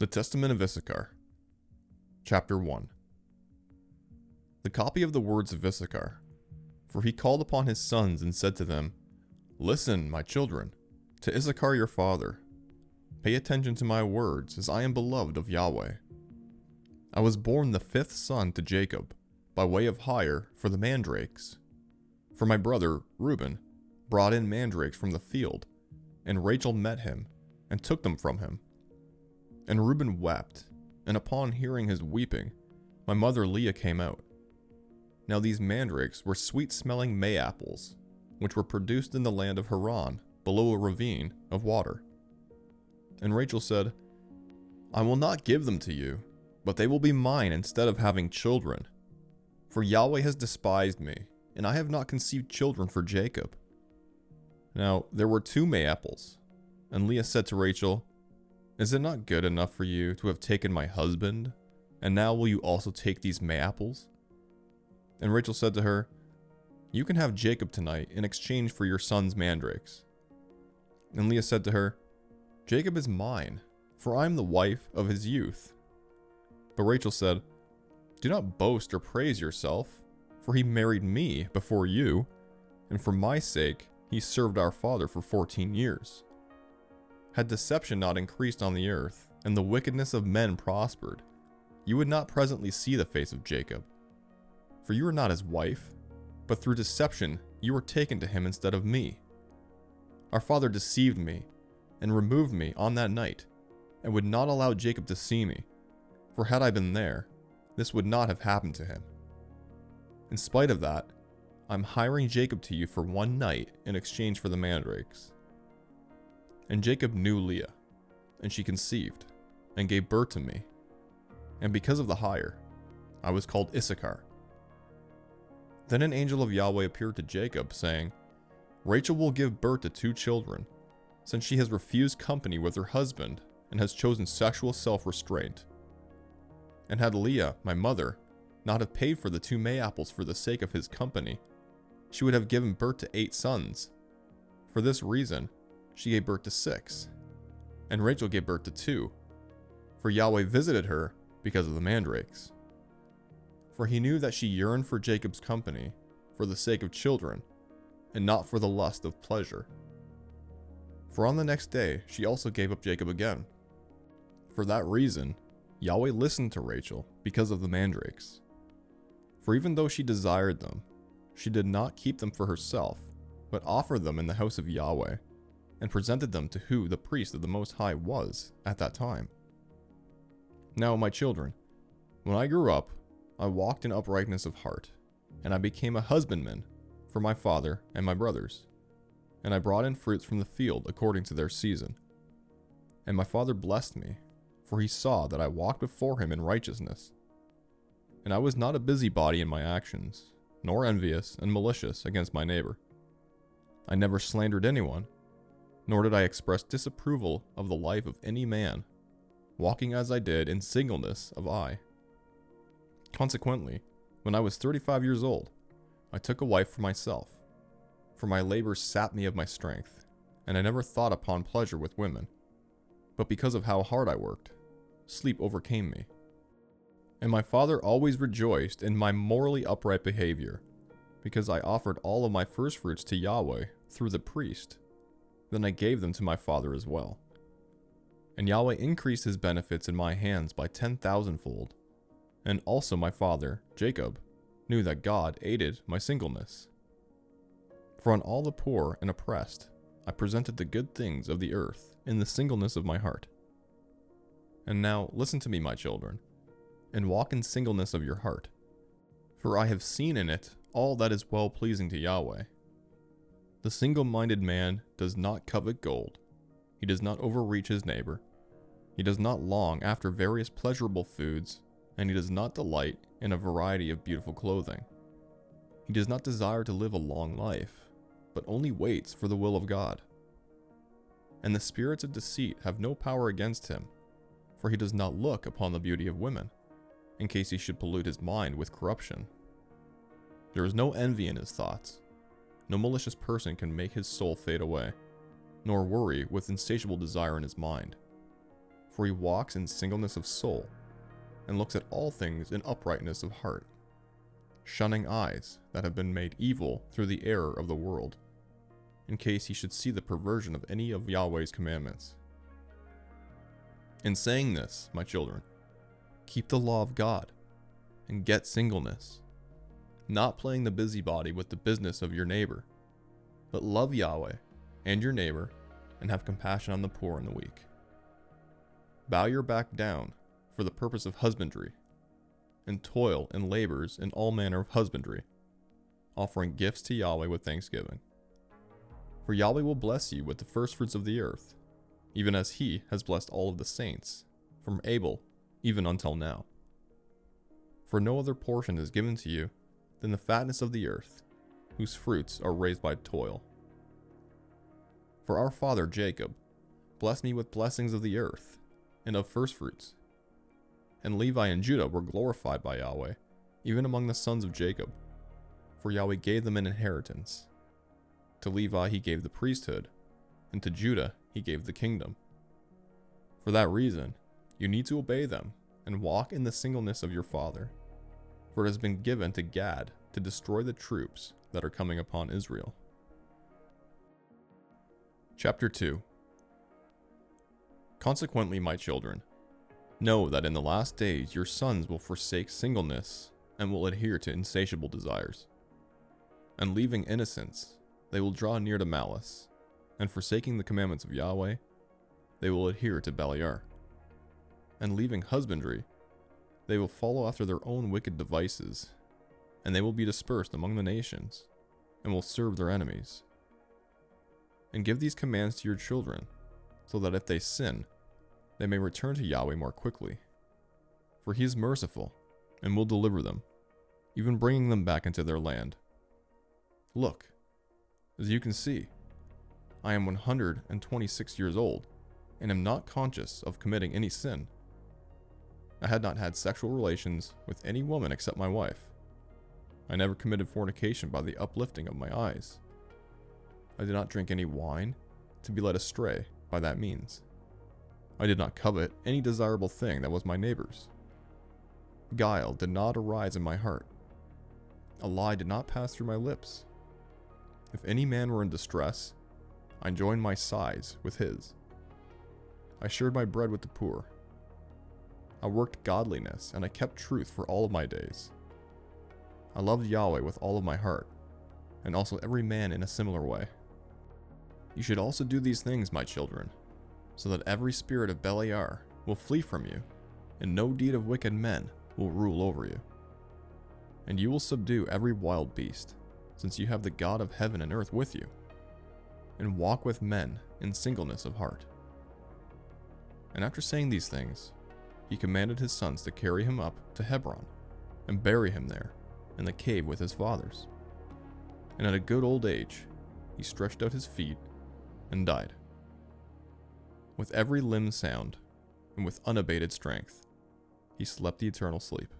The Testament of Issachar. Chapter 1. The copy of the words of Issachar. For he called upon his sons and said to them, Listen, my children, to Issachar your father. Pay attention to my words, as I am beloved of Yahweh. I was born the fifth son to Jacob, by way of hire for the mandrakes. For my brother, Reuben, brought in mandrakes from the field, and Rachel met him, and took them from him. And Reuben wept, and upon hearing his weeping, my mother Leah came out. Now these mandrakes were sweet-smelling May-apples, which were produced in the land of Haran, below a ravine of water. And Rachel said, I will not give them to you, but they will be mine instead of having children. For Yahweh has despised me, and I have not conceived children for Jacob. Now there were 2 May-apples, and Leah said to Rachel, Is it not good enough for you to have taken my husband, and now will you also take these May-apples? And Rachel said to her, You can have Jacob tonight in exchange for your son's mandrakes. And Leah said to her, Jacob is mine, for I am the wife of his youth. But Rachel said, Do not boast or praise yourself, for he married me before you, and for my sake he served our father for 14 years. Had deception not increased on the earth, and the wickedness of men prospered, you would not presently see the face of Jacob. For you are not his wife, but through deception you were taken to him instead of me. Our father deceived me, and removed me on that night, and would not allow Jacob to see me, for had I been there, this would not have happened to him. In spite of that, I'm hiring Jacob to you for 1 night in exchange for the mandrakes. And Jacob knew Leah, and she conceived, and gave birth to me. And because of the hire, I was called Issachar. Then an angel of Yahweh appeared to Jacob, saying, Rachel will give birth to 2 children, since she has refused company with her husband and has chosen sexual self-restraint. And had Leah, my mother, not have paid for the 2 May-apples for the sake of his company, she would have given birth to 8 sons. For this reason, she gave birth to 6, and Rachel gave birth to 2, for Yahweh visited her because of the mandrakes. For he knew that she yearned for Jacob's company, for the sake of children, and not for the lust of pleasure. For on the next day she also gave up Jacob again. For that reason, Yahweh listened to Rachel because of the mandrakes. For even though she desired them, she did not keep them for herself, but offered them in the house of Yahweh, and presented them to who the priest of the Most High was at that time. Now, my children, when I grew up, I walked in uprightness of heart, and I became a husbandman for my father and my brothers, and I brought in fruits from the field according to their season. And my father blessed me, for he saw that I walked before him in righteousness. And I was not a busybody in my actions, nor envious and malicious against my neighbor. I never slandered anyone, nor did I express disapproval of the life of any man, walking as I did in singleness of eye. Consequently, when I was 35 years old, I took a wife for myself, for my labors sapped me of my strength, and I never thought upon pleasure with women. But because of how hard I worked, sleep overcame me. And my father always rejoiced in my morally upright behavior, because I offered all of my firstfruits to Yahweh through the priest. Then I gave them to my father as well. And Yahweh increased his benefits in my hands by 10,000-fold. And also my father, Jacob, knew that God aided my singleness. For on all the poor and oppressed, I presented the good things of the earth in the singleness of my heart. And now listen to me, my children, and walk in singleness of your heart. For I have seen in it all that is well-pleasing to Yahweh. The single-minded man does not covet gold. He does not overreach his neighbor. He does not long after various pleasurable foods, and he does not delight in a variety of beautiful clothing. He does not desire to live a long life, but only waits for the will of God. And the spirits of deceit have no power against him, for he does not look upon the beauty of women, in case he should pollute his mind with corruption. There is no envy in his thoughts. No malicious person can make his soul fade away, nor worry with insatiable desire in his mind. for he walks in singleness of soul, and looks at all things in uprightness of heart, shunning eyes that have been made evil through the error of the world, in case he should see the perversion of any of Yahweh's commandments. In saying this, my children, keep the law of God, and get singleness, not playing the busybody with the business of your neighbor, but love Yahweh and your neighbor, and have compassion on the poor and the weak. Bow your back down for the purpose of husbandry, and toil and labors in all manner of husbandry, offering gifts to Yahweh with thanksgiving. For Yahweh will bless you with the firstfruits of the earth, even as he has blessed all of the saints, from Abel even until now. For no other portion is given to you than the fatness of the earth, whose fruits are raised by toil. For our father Jacob blessed me with blessings of the earth, and of firstfruits. And Levi and Judah were glorified by Yahweh, even among the sons of Jacob, for Yahweh gave them an inheritance. To Levi he gave the priesthood, and to Judah he gave the kingdom. For that reason, you need to obey them, and walk in the singleness of your father, for it has been given to Gad to destroy the troops that are coming upon Israel. Chapter 2. Consequently, my children, know that in the last days your sons will forsake singleness and will adhere to insatiable desires. And leaving innocence, they will draw near to malice, and forsaking the commandments of Yahweh, they will adhere to Beliar. And leaving husbandry, they will follow after their own wicked devices, and they will be dispersed among the nations, and will serve their enemies. And give these commands to your children, so that if they sin, they may return to Yahweh more quickly. For he is merciful, and will deliver them, even bringing them back into their land. Look, as you can see, I am 126 years old, and am not conscious of committing any sin. I had not had sexual relations with any woman except my wife. I never committed fornication by the uplifting of my eyes. I did not drink any wine to be led astray by that means. I did not covet any desirable thing that was my neighbor's. Guile did not arise in my heart. A lie did not pass through my lips. If any man were in distress, I joined my sighs with his. I shared my bread with the poor. I worked godliness, and I kept truth for all of my days. I loved Yahweh with all of my heart, and also every man in a similar way. You should also do these things, my children, so that every spirit of Beliar will flee from you, and no deed of wicked men will rule over you. And you will subdue every wild beast, since you have the God of heaven and earth with you, and walk with men in singleness of heart. And after saying these things, he commanded his sons to carry him up to Hebron, and bury him there, in the cave with his fathers. And at a good old age, he stretched out his feet and died. With every limb sound, and with unabated strength, he slept the eternal sleep.